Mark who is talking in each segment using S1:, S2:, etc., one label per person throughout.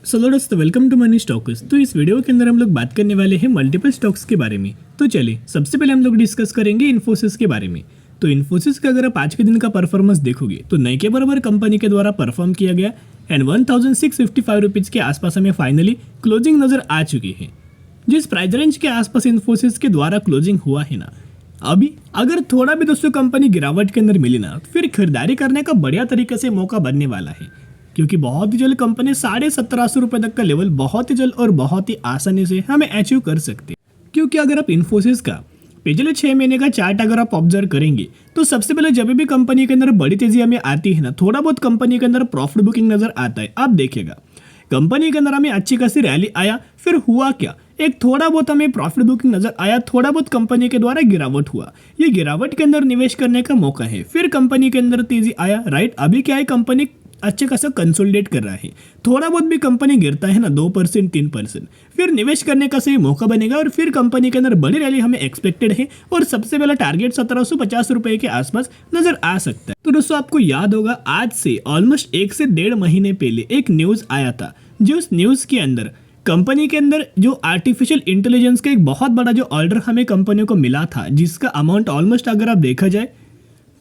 S1: सो दोस्तों welcome to money stocks. तो इस वीडियो के अंदर हम लोग बात करने वाले हैं मल्टीपल स्टॉक्स के बारे में। तो चलिए सबसे पहले हम लोग डिस्कस करेंगे इन्फोसिस के बारे में। तो इन्फोसिस का अगर आप आज के दिन का परफॉर्मेंस देखोगे तो नए के बराबर कंपनी के द्वारा परफॉर्म किया गया एंड 1655 रुपीज़ के आसपास हमें फाइनली क्लोजिंग नजर आ चुकी है। जिस प्राइस रेंज के आसपास इन्फोसिस के द्वारा क्लोजिंग हुआ है ना, अभी अगर थोड़ा भी दोस्तों कंपनी गिरावट के अंदर मिली ना तो फिर खरीदारी करने का बढ़िया तरीके से मौका बनने वाला है, क्योंकि बहुत ही जल्द कंपनी 1750 रुपये तक का लेवल बहुत ही जल्द और बहुत ही आसानी से हमें अचीव कर सकते हैं। क्योंकि अगर आप इन्फोसिस का पिछले 6 महीने का चार्ट अगर आप ऑब्जर्व करेंगे तो सबसे पहले जब भी कंपनी के अंदर बड़ी तेजी हमें आती है ना, थोड़ा बहुत कंपनी के अंदर प्रॉफिट बुकिंग नजर आता है। आप देखिएगा कंपनी के अंदर हमें अच्छी खासी रैली आया, फिर हुआ क्या, एक थोड़ा बहुत हमें प्रॉफिट बुकिंग नजर आया, थोड़ा बहुत कंपनी के द्वारा गिरावट हुआ। ये गिरावट के अंदर निवेश करने का मौका है, फिर कंपनी के अंदर तेजी आया। राइट, अभी क्या है, कंपनी अच्छे खासा कंसोलिडेट कर रहा है। थोड़ा बहुत भी कंपनी गिरता है ना 2% 3%, फिर निवेश करने का सही मौका बनेगा और फिर कंपनी के अंदर बड़ी रैली हमें एक्सपेक्टेड है और सबसे पहला टारगेट 1750 रुपए के आसपास नजर आ सकता है। तो दोस्तों आपको याद होगा आज से ऑलमोस्ट 1 से 1.5 महीने पहले एक न्यूज आया था, जो उस न्यूज के अंदर कंपनी के अंदर जो आर्टिफिशियल इंटेलिजेंस का एक बहुत बड़ा जो ऑर्डर हमें कंपनियों को मिला था, जिसका अमाउंट ऑलमोस्ट अगर आप देखा जाए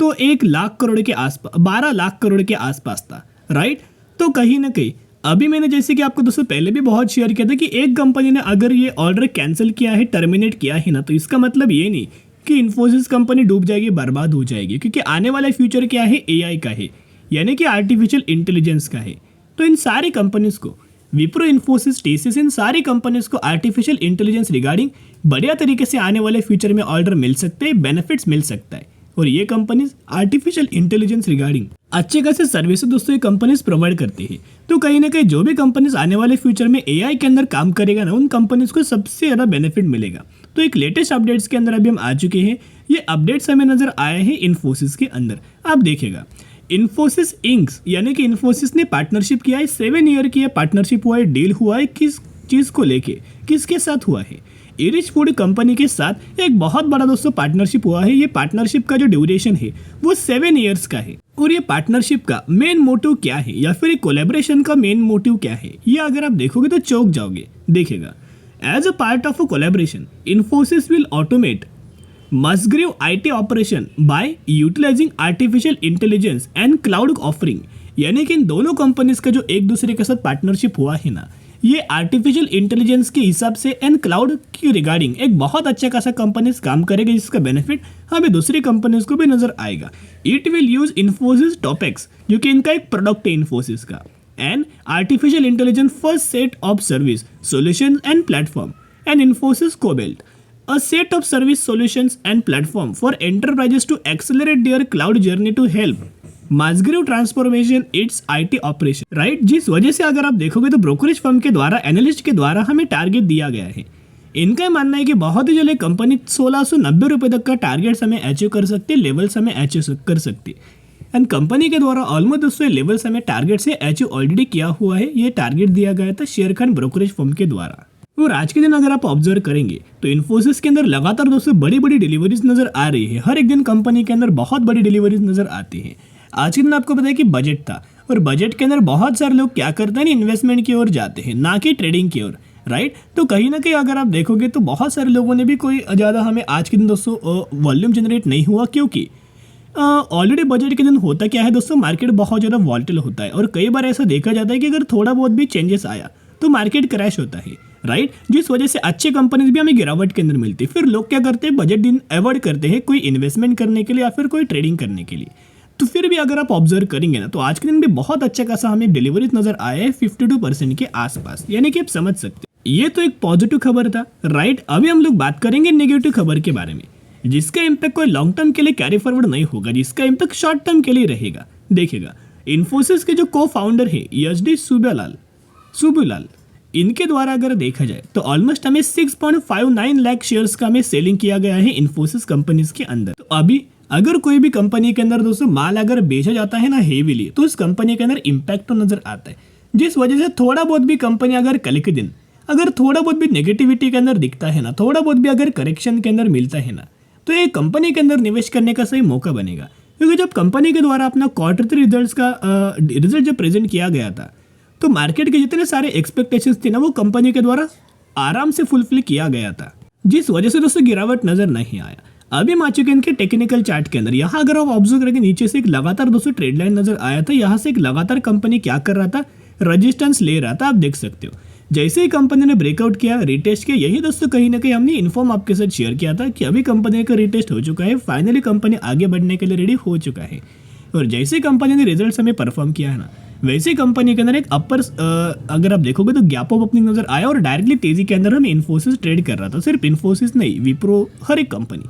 S1: तो 1 लाख करोड़ के आसपास, 12 लाख करोड़ के आसपास था। राइट, तो कहीं ना कहीं अभी मैंने जैसे कि आपको दोस्तों पहले भी बहुत शेयर किया था कि एक कंपनी ने अगर ये ऑर्डर कैंसिल किया है, टर्मिनेट किया है ना, तो इसका मतलब ये नहीं कि इन्फोसिस कंपनी डूब जाएगी, बर्बाद हो जाएगी, क्योंकि आने वाला फ्यूचर क्या है, एआई का है, यानी कि आर्टिफिशियल इंटेलिजेंस का है। तो इन सारी कंपनीज को, विप्रो, इन्फोसिस, टीसीएस, इन सारी कंपनीज को आर्टिफिशियल इंटेलिजेंस रिगार्डिंग बढ़िया तरीके से आने वाले फ्यूचर में ऑर्डर मिल सकते हैं, बेनिफिट्स मिल सकता है। और ये कंपनीज आर्टिफिशियल इंटेलिजेंस रिगार्डिंग अच्छे खासे सर्विसेज दोस्तों ये कंपनीज प्रोवाइड करती है। तो कहीं ना कहीं जो भी कंपनीज आने वाले फ्यूचर में एआई के अंदर काम करेगा ना, उन कंपनीज को सबसे ज़्यादा बेनिफिट मिलेगा। तो एक लेटेस्ट अपडेट्स के अंदर अभी हम आ चुके हैं, ये अपडेट्स हमें नजर आए हैं इन्फोसिस के अंदर। आप देखिएगा इन्फोसिस इंक्स यानी कि इन्फोसिस ने पार्टनरशिप किया है, 7 ईयर की पार्टनरशिप हुआ है, डील हुआ है, किस चीज़ को लेके, किसके साथ हुआ है, इरिच फूड कंपनी के साथ एक बहुत बड़ा दोस्तों पार्टनरशिप हुआ है। ये पार्टनरशिप का जो ड्यूरेशन है वो 7 ईयर्स का है। और ये पार्टनरशिप का मेन मोटिव क्या है, या फिर कोलैबोरेशन का मेन मोटिव क्या है, ये अगर आप देखोगे तो चौंक जाओगे। देखिएगा, as a part of a collaboration Infosys will automate Musgrave IT operation by utilising artificial intelligence and cloud offering. यानी कि इन दोनों कंपनीज का जो एक दूसरे के साथ पार्टनरशिप हुआ है ना, ये आर्टिफिशियल इंटेलिजेंस के हिसाब से एंड क्लाउड की रिगार्डिंग एक बहुत अच्छा खासा कंपनीज काम करेगा, जिसका बेनिफिट हमें दूसरी कंपनीज को भी नजर आएगा। It will use Infosys Topaz, जो कि इनका एक प्रोडक्ट है इन्फोसिस का, and artificial intelligence first set of service solution and platform and Infosys Cobalt, a set of service solutions and platform for enterprises to accelerate their cloud journey to help Masgrew transformation its IT operation. Right, जिस वजह से अगर आप देखोगे तो brokerage firm के द्वारा, analyst के द्वारा हमें टारगेट दिया गया है। इनका मानना है कि बहुत ही जल्द कंपनी 1690 रुपये तक का टारगेट्स हमें अचीव कर सकती है, लेवल्स हमें अचीव कर सकती है। एंड कंपनी के द्वारा ऑलमोस्ट दोस्तों लेवल्स हमें टारगेट से अचीव ऑलरेडी किया हुआ है। ये टारगेट दिया गया था शेयर खान ब्रोकरेज फर्म के द्वारा। और आज के दिन अगर आप ऑब्जर्व करेंगे तो इन्फोसिस के अंदर लगातार दोस्तों बड़ी बड़ी डिलीवरीज नजर आ रही है। हर एक दिन कंपनी के अंदर बहुत बड़ी डिलीवरीज नजर आती है। आज के दिन आपको पता है कि बजट था, और बजट के अंदर बहुत सारे लोग क्या करते हैं, इन्वेस्टमेंट की ओर जाते हैं, ना कि ट्रेडिंग की ओर। राइट, तो कहीं ना कहीं अगर आप देखोगे तो बहुत सारे लोगों ने भी कोई ज़्यादा हमें आज के दिन दोस्तों वॉल्यूम जनरेट नहीं हुआ, क्योंकि ऑलरेडी बजट के दिन होता क्या है दोस्तों, मार्केट बहुत ज़्यादा वॉल्टिल होता है और कई बार ऐसा देखा जाता है कि अगर थोड़ा बहुत भी चेंजेस आया तो मार्केट क्रैश होता है। राइट, जिस वजह से अच्छे कंपनीज भी हमें गिरावट के अंदर मिलती है। फिर लोग क्या करते हैं, बजट दिन अवॉइड करते हैं कोई इन्वेस्टमेंट करने के लिए या फिर कोई ट्रेडिंग करने के लिए। तो फिर भी अगर आप ऑब्जर्व करेंगे ना, तो आज के दिन भी बहुत अच्छा खासा हमें डिलीवरीज नजर आया है 52% के आसपास, यानी कि आप समझ सकते हैं। ये तो एक पॉजिटिव खबर था। राइट, अभी हम लोग बात करेंगे नेगेटिव खबर के बारे में, जिसका इम्पैक्ट कोई लॉन्ग टर्म के लिए कैरी फॉरवर्ड नहीं होगा, जिसका इम्पैक्ट शॉर्ट टर्म के लिए रहेगा। देखिएगा, इन्फोसिस के जो को फाउंडर है एचडी सुब्बुलाल, इनके द्वारा अगर देखा जाए तो ऑलमोस्ट हमें 6.59 लाख शेयर्स का हमें सेलिंग किया गया है इन्फोसिस कंपनीज के अंदर। तो अभी अगर कोई भी कंपनी के अंदर दोस्तों माल अगर बेचा जाता है ना हेवीली, तो उस कंपनी के अंदर इम्पैक्ट तो नजर आता है, जिस वजह से थोड़ा बहुत भी कंपनी अगर कल के दिन अगर थोड़ा बहुत भी नेगेटिविटी के अंदर दिखता है ना, थोड़ा बहुत भी अगर करेक्शन के अंदर मिलता है ना, तो ये कंपनी के अंदर निवेश करने का सही मौका बनेगा। क्योंकि जब कंपनी के द्वारा अपना क्वार्टर 3 रिजल्ट जब प्रेजेंट किया गया था, तो मार्केट के जितने सारे एक्सपेक्टेशंस थे ना वो कंपनी के द्वारा आराम से फुलफिल किया गया था, जिस वजह से दोस्तों गिरावट नजर नहीं आया। अभी हम आ चुके हैं इनके टेक्निकल चार्ट के अंदर। यहाँ अगर आप ऑब्जर्व करेंगे नीचे से एक लगातार दोस्तों ट्रेड लाइन नजर आया था, यहाँ से एक लगातार कंपनी क्या कर रहा था, रजिस्टेंस ले रहा था, आप देख सकते हो। जैसे ही कंपनी ने ब्रेकआउट किया, रिटेस्ट किया, यही दोस्तों कहीं ना कहीं हमने इन्फॉर्म आपके साथ शेयर किया था कि अभी कंपनी का रिटेस्ट हो चुका है, फाइनली कंपनी आगे बढ़ने के लिए रेडी हो चुका है। और जैसे कंपनी ने रिजल्ट हमें परफॉर्म किया है ना, वैसे कंपनी के अंदर एक अपर अगर आप देखोगे तो गैप ऑफ ओपनिंग नजर आया और डायरेक्टली तेजी के अंदर हम इन्फोसिस ट्रेड कर रहा था। सिर्फ इन्फोसिस नहीं, विप्रो, हर एक कंपनी।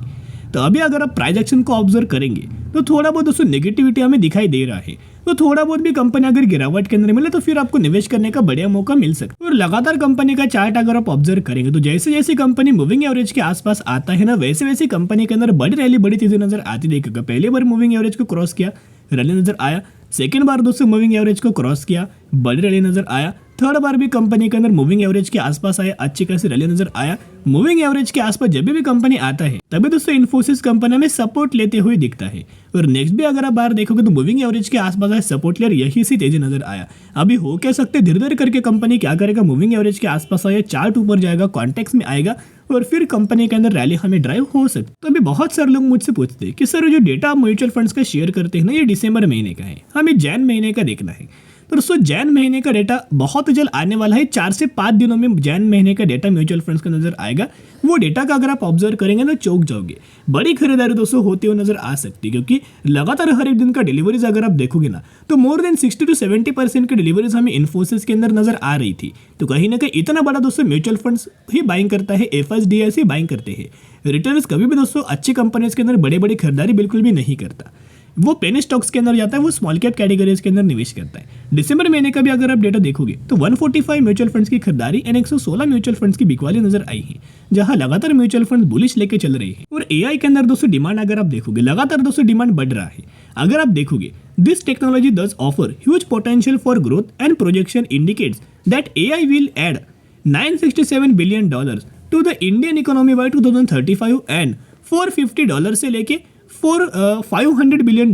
S1: तो अभी अगर आप प्राइस एक्शन को ऑब्जर्व करेंगे तो थोड़ा बहुत दोस्तों नेगेटिविटी हमें दिखाई दे रहा है। तो थोड़ा बहुत भी कंपनी अगर गिरावट के अंदर मिले तो फिर आपको निवेश करने का बढ़िया मौका मिल सकता है। और लगातार कंपनी का चार्ट अगर आप ऑब्जर्व करेंगे तो जैसे जैसे कंपनी मूविंग एवरेज के आसपास आता है ना, वैसे वैसे कंपनी के अंदर बड़ी रैली, बड़ी चीजें नजर आती देखेगा। पहली बार मूविंग एवरेज को क्रॉस किया, रैली नजर आया। सेकेंड बार दोस्तों मूविंग एवरेज को क्रॉस किया, बड़ी रैली नजर आया। थर्ड बार भी कंपनी के अंदर मूविंग एवरेज के आसपास आया, अच्छी खासी रैली नजर आया। मूविंग एवरेज के आसपास जब भी कंपनी आता है तभी दोस्तों इन्फोसिस कंपनी में सपोर्ट लेते हुए दिखता है। और नेक्स्ट भी अगर आप बाहर देखोगे तो मूविंग एवरेज के आसपास आया, सपोर्ट लेकर यही सी तेजी नजर आया। अभी हो क्या सकते, धीरे धीरे करके कंपनी क्या करेगा, मूविंग एवरेज के आसपास आया, चार्ट ऊपर जाएगा, कॉन्टेक्स्ट में आएगा और फिर कंपनी के अंदर रैली हमें ड्राइव हो सकती। तो अभी बहुत सारे लोग मुझसे पूछते हैं कि सर जो डेटा आप म्यूचुअल फंड्स का शेयर करते हैं ना, ये दिसंबर महीने का है, हमें जैन महीने का देखना है। तो दोस्तों जैन महीने का डेटा बहुत जल्द आने वाला है, 4 से 5 दिनों में जैन महीने का डेटा म्यूचुअल फंड्स का नजर आएगा। वो डेटा का अगर आप ऑब्जर्व करेंगे ना, चौंक जाओगे। बड़ी खरीदारी दोस्तों होती हुई नजर आ सकती है, क्योंकि लगातार हर एक दिन का डिलीवरीज अगर आप देखोगे ना तो मोर देन 60 to 70% की डिलीवरीज हमें इन्फोसिस के अंदर नजर आ रही थी। तो कहीं ना कहीं इतना बड़ा दोस्तों म्यूचुअल फंड्स ही बाइंग करता है, एफएसडीआईसी ही बाइंग करते हैं। रिटर्न्स कभी भी दोस्तों अच्छी कंपनीज के अंदर बड़ी बड़ी खरीदारी बिल्कुल भी नहीं करता। वो पेनी स्टॉक्स के अंदर जाता है, वो स्मॉल कैप कैटेगरीज के अंदर निवेश करता है। दिसंबर महीने का भी अगर आप डेटा देखोगे तो 145 म्यूचुअल फंड्स की खरीदारी और 116 म्यूचुअल फंड्स की बिकवाली नजर आई है, जहां लगातार म्यूचुअल फंड बुलिश लेके चल रहे हैं। और एआई के अंदर दोस्तों डिमांड अगर आप देखोगे, लगातार दोस्तों डिमांड बढ़ रहा है। अगर आप देखोगे, this technology does offer huge potential for growth and projection indicates that AI will add $967 billion to the Indian economy by 2035 and $450 से लेके $500 billion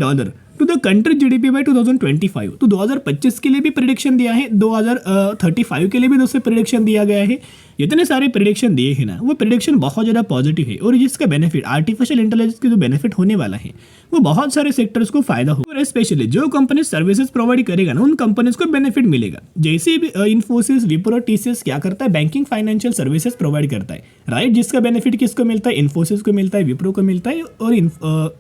S1: to the country GDP by 2025। तो 2025 के लिए भी प्रेडिक्शन दिया है, 2035 के लिए भी दोस्तों प्रेडिक्शन दिया गया है। इतने सारे प्रेडिक्शन दिए हैं ना, वो प्रेडिक्शन बहुत ज़्यादा पॉजिटिव है। और जिसका बेनिफिट आर्टिफिशियल इंटेलिजेंस की जो बेनिफिट होने वाला है वो बहुत सारे सेक्टर्स को फायदा हो, और स्पेशली जो कंपनी सर्विसेज प्रोवाइड करेगा ना, उन कंपनीज को बेनिफिट मिलेगा। जैसे भी इन्फोसिस, विप्रो, टीसीएस क्या करता है, बैंकिंग फाइनेंशियल सर्विसेज प्रोवाइड करता है, राइट। जिसका बेनिफिट किसको मिलता है, इन्फोसिस को मिलता है, विप्रो को मिलता है और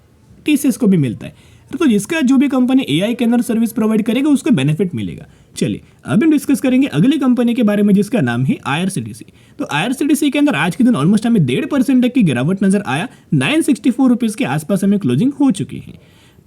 S1: टीसीएस को भी मिलता है। तो जिसका जो भी कंपनी एआई के अंदर सर्विस प्रोवाइड करेगा उसको बेनिफिट मिलेगा। चलिए अब हम डिस्कस करेंगे अगली कंपनी के बारे में, जिसका नाम है आईआरसीटीसी। तो आईआरसीटीसी के अंदर आज के दिन ऑलमोस्ट हमें 1.5% तक की गिरावट नजर आया, 964 रुपीज़ के आसपास हमें क्लोजिंग हो चुकी है।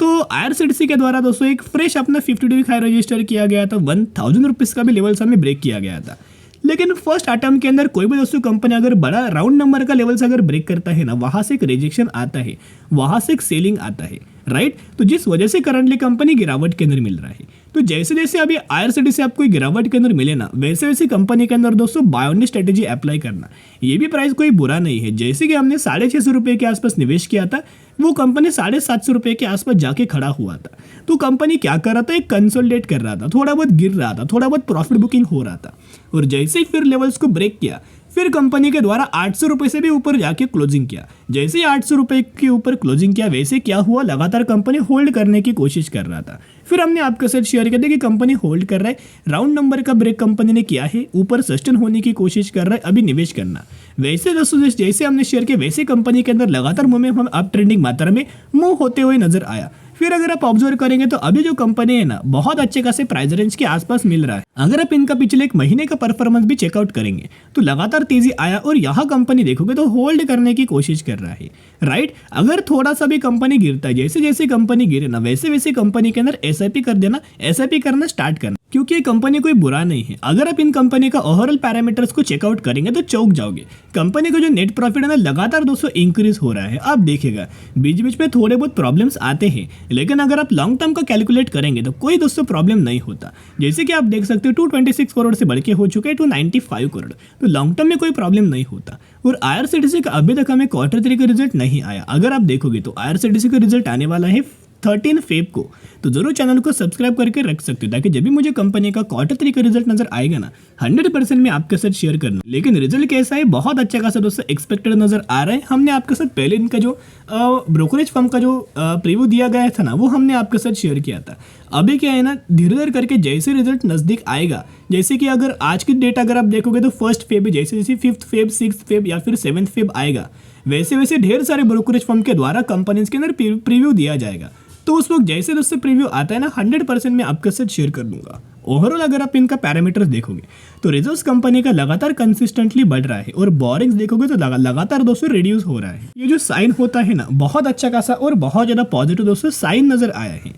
S1: तो आईआरसीटीसी के द्वारा दोस्तों एक फ्रेश अपना 50 वीक हाई रजिस्टर किया गया था, 1000 रुपीज़ का भी लेवल्स हमें ब्रेक किया गया था। लेकिन फर्स्ट अटेम्प्ट के अंदर कोई भी दोस्तों कंपनी अगर बड़ा राउंड नंबर का लेवल से अगर ब्रेक करता है ना, वहां से एक रिजेक्शन आता है, वहां से एक सेलिंग आता है, राइट। तो जिस वजह से करंटली कंपनी गिरावट के अंदर मिल रहा है। तो जैसे जैसे अभी आईआरसीटीसी से आपको गिरावट के अंदर मिले ना, वैसे वैसे कंपनी के अंदर दोस्तों बाय ऑन स्ट्रेटेजी अप्लाई करना, ये भी प्राइस कोई बुरा नहीं है। जैसे कि हमने 650 रुपये के आसपास निवेश किया था, वो कंपनी 750 रुपये के आसपास जाके खड़ा हुआ था। तो कंपनी क्या कर रहा था, एक कंसोलिडेट कर रहा था, थोड़ा बहुत गिर रहा था, थोड़ा बहुत प्रॉफिट बुकिंग हो रहा था। और जैसे ही फिर लेवल्स को ब्रेक किया, फिर कंपनी के द्वारा 800 रुपये से भी ऊपर जाके क्लोजिंग किया। जैसे ही 800 रुपये के ऊपर क्लोजिंग किया, वैसे क्या हुआ, लगातार कंपनी होल्ड करने की कोशिश कर रहा था। फिर हमने आपके साथ शेयर किया था कि कंपनी होल्ड कर रहा है, राउंड नंबर का ब्रेक कंपनी ने किया है, ऊपर सस्टेन होने की कोशिश कर रहा है, अभी निवेश करना। वैसे दोस्तों जैसे हमने शेयर किया, वैसे कंपनी के अंदर लगातार मूव में हम अप ट्रेंडिंग मात्रा में मूव होते हुए नजर आया। फिर अगर आप ऑब्जर्व करेंगे तो अभी जो कंपनी है ना, बहुत अच्छे खासे प्राइस रेंज के आसपास मिल रहा है। अगर आप इनका पिछले एक महीने का परफॉर्मेंस भी चेकआउट करेंगे तो लगातार तेजी आया, और यहाँ कंपनी देखोगे तो होल्ड करने की कोशिश कर रहा है, राइट। अगर थोड़ा सा भी कंपनी गिरता है, जैसे जैसे कंपनी गिरे ना, वैसे वैसे कंपनी के अंदर एसआईपी कर देना, एसआईपी करना स्टार्ट करना, क्योंकि ये कंपनी कोई बुरा नहीं है। अगर आप इन कंपनी का ओवरऑल पैरामीटर्स को चेकआउट करेंगे तो चौंक जाओगे। कंपनी का जो नेट प्रॉफिट है ना, लगातार दोस्तों इंक्रीज हो रहा है। आप देखिएगा बीच बीच में थोड़े बहुत प्रॉब्लम्स आते हैं, लेकिन अगर आप लॉन्ग टर्म का कैलकुलेट करेंगे तो कोई दोस्तों प्रॉब्लम नहीं होता। जैसे कि आप देख सकते हो 226 करोड़ से बढ़ के हो चुके हैं 295 करोड़, तो लॉन्ग टर्म में कोई प्रॉब्लम नहीं होता। और आईआरसीटीसी का अभी तक हमें क्वार्टर 3 का रिजल्ट नहीं आया। अगर आप देखोगे तो आईआरसीटीसी का रिजल्ट आने वाला है 13 फेब को। तो जरूर चैनल को सब्सक्राइब करके रख सकते हो ताकि जब भी मुझे कंपनी का Q3 का रिजल्ट नजर आएगा ना 100% मैं आपके साथ शेयर करना। लेकिन रिजल्ट कैसा है, बहुत अच्छा खासा दोस्तों एक्सपेक्टेड नजर आ रहा है। हमने आपके साथ पहले इनका जो ब्रोकरेज फर्म का जो प्रीव्यू दिया गया था ना वो हमने आपके साथ शेयर किया था। अभी क्या है ना, धीरे धीरे करके जैसे रिजल्ट नजदीक आएगा, जैसे कि अगर आज की डेट अगर आप देखोगे तो 1 फेब जैसे जैसे 5th फेब 6th फेब या फिर 7th फेब आएगा, वैसे वैसे ढेर सारे ब्रोकरेज फर्म के द्वारा कंपनीज के अंदर प्रीव्यू दिया जाएगा। तो उस वक्त जैसे दोस्तों प्रीव्यू आता है ना 100% मैं आपके साथ शेयर कर दूंगा। ओवरऑल अगर आप इनका पैरामीटर्स देखोगे तो रिजल्ट्स कंपनी का लगातार कंसिस्टेंटली बढ़ रहा है और बोरिंग्स देखोगे तो लगातार दोस्तों रिड्यूस हो रहा है। ये जो साइन होता है ना बहुत अच्छा खासा और बहुत ज़्यादा पॉजिटिव दोस्तों साइन नजर आया है।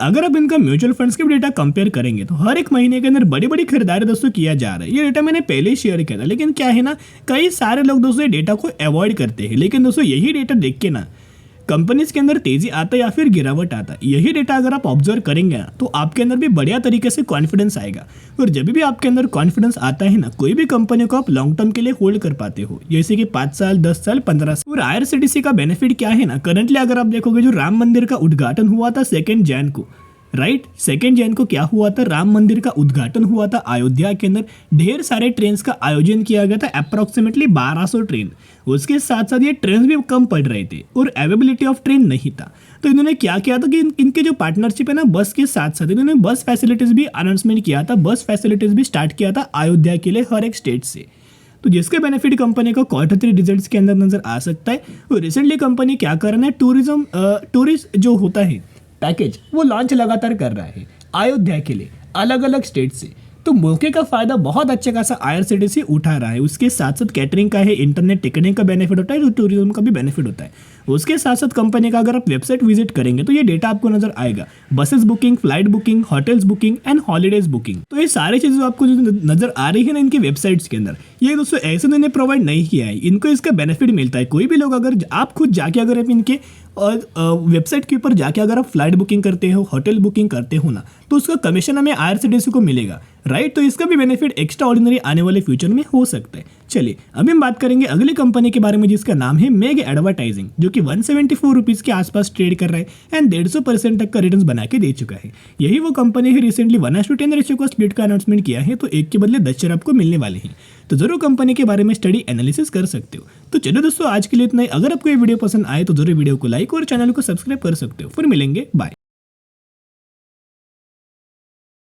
S1: अगर आप इनका म्यूचुअल फंड्स के भी डेटा कंपेयर करेंगे तो हर एक महीने के अंदर बड़ी बड़ी खरीदारी दोस्तों किया जा रहा है। ये डेटा मैंने पहले ही शेयर किया था, लेकिन क्या है ना, कई सारे लोग दोस्तों ये डेटा को अवॉइड करते हैं। लेकिन दोस्तों यही डेटा देख के ना कंपनीज के अंदर तेजी आता है या फिर गिरावट आता है, यही डेटा अगर आप ऑब्जर्व करेंगे ना तो आपके अंदर भी बढ़िया तरीके से कॉन्फिडेंस आएगा। और जब भी आपके अंदर कॉन्फिडेंस आता है ना, कोई भी कंपनी को आप लॉन्ग टर्म के लिए होल्ड कर पाते हो, जैसे कि 5 साल 10 साल 15 साल। और IRCTC का बेनिफिट क्या है ना, करंटली अगर आप देखोगे जो राम मंदिर का उद्घाटन हुआ था 2 जैन को, राइट 2 जैन को क्या हुआ था, राम मंदिर का उद्घाटन हुआ था अयोध्या के अंदर। ढेर सारे ट्रेन्स का आयोजन किया गया था, अप्रोक्सीमेटली 1200 ट्रेन। उसके साथ साथ ये ट्रेन भी कम पड़ रहे थे और अवेलेबिलिटी ऑफ ट्रेन नहीं था। तो इन्होंने क्या किया था कि इनके जो पार्टनरशिप है ना बस के साथ साथ इन्होंने बस फैसिलिटीज भी अनाउंसमेंट किया था, बस फैसिलिटीज भी स्टार्ट किया था अयोध्या के लिए हर एक स्टेट से। तो जिसके बेनिफिट कंपनी को Q3 रिजल्ट्स के अंदर नजर आ सकता है। और रिसेंटली कंपनी क्या कर रहा है, टूरिस्ट जो होता है पैकेज वो लॉन्च लगातार कर रहा है अयोध्या के लिए अलग अलग स्टेट से। तो मौके का फायदा बहुत अच्छा खासा IRCTC उठा रहा है। उसके साथ साथ कैटरिंग का है, इंटरनेट टिकटिंग का बेनिफिट होता है, तो टूरिज्म का भी बेनिफिट होता है। उसके साथ साथ कंपनी का अगर आप वेबसाइट विजिट करेंगे तो ये डेटा आपको नजर आएगा, buses booking, flight booking, hotels booking and holidays booking. तो ये सारी चीजें आपको जो नजर आ रही है ना इनकी वेबसाइट्स के अंदर, ये दोस्तों ऐसे इन्होंने प्रोवाइड नहीं किया है, इनको इसका बेनिफिट मिलता है। कोई भी लोग अगर आप खुद जाके अगर आप इनके और वेबसाइट के ऊपर जाके अगर आप फ्लाइट बुकिंग करते हो, होटल बुकिंग करते हो ना, तो उसका कमीशन हमें IRCTC को मिलेगा, राइट। तो इसका भी बेनिफिट एक्स्ट्रा ऑर्डिनरी आने वाले फ्यूचर में हो सकता है। चलिए अभी हम बात करेंगे अगली कंपनी के बारे में जिसका नाम है मेग एडवर्टाइजिंग, जो कि 174 रुपीज़ के आसपास ट्रेड कर रहा है एंड 150% तक का रिटर्न बना के दे चुका है। यही वो कंपनी है रिसेंटली 1:10 रेशियो का स्प्लिट का अनाउंसमेंट किया है, तो एक के बदले 10 शेयर आपको मिलने वाले हैं। तो जरूर कंपनी के बारे में स्टडी एनालिसिस कर सकते हो। तो चलो दोस्तों आज के लिए इतना ही। अगर आपको ये वीडियो पसंद आए तो जरूर वीडियो को लाइक और चैनल को सब्सक्राइब कर सकते हो। फिर मिलेंगे, बाय।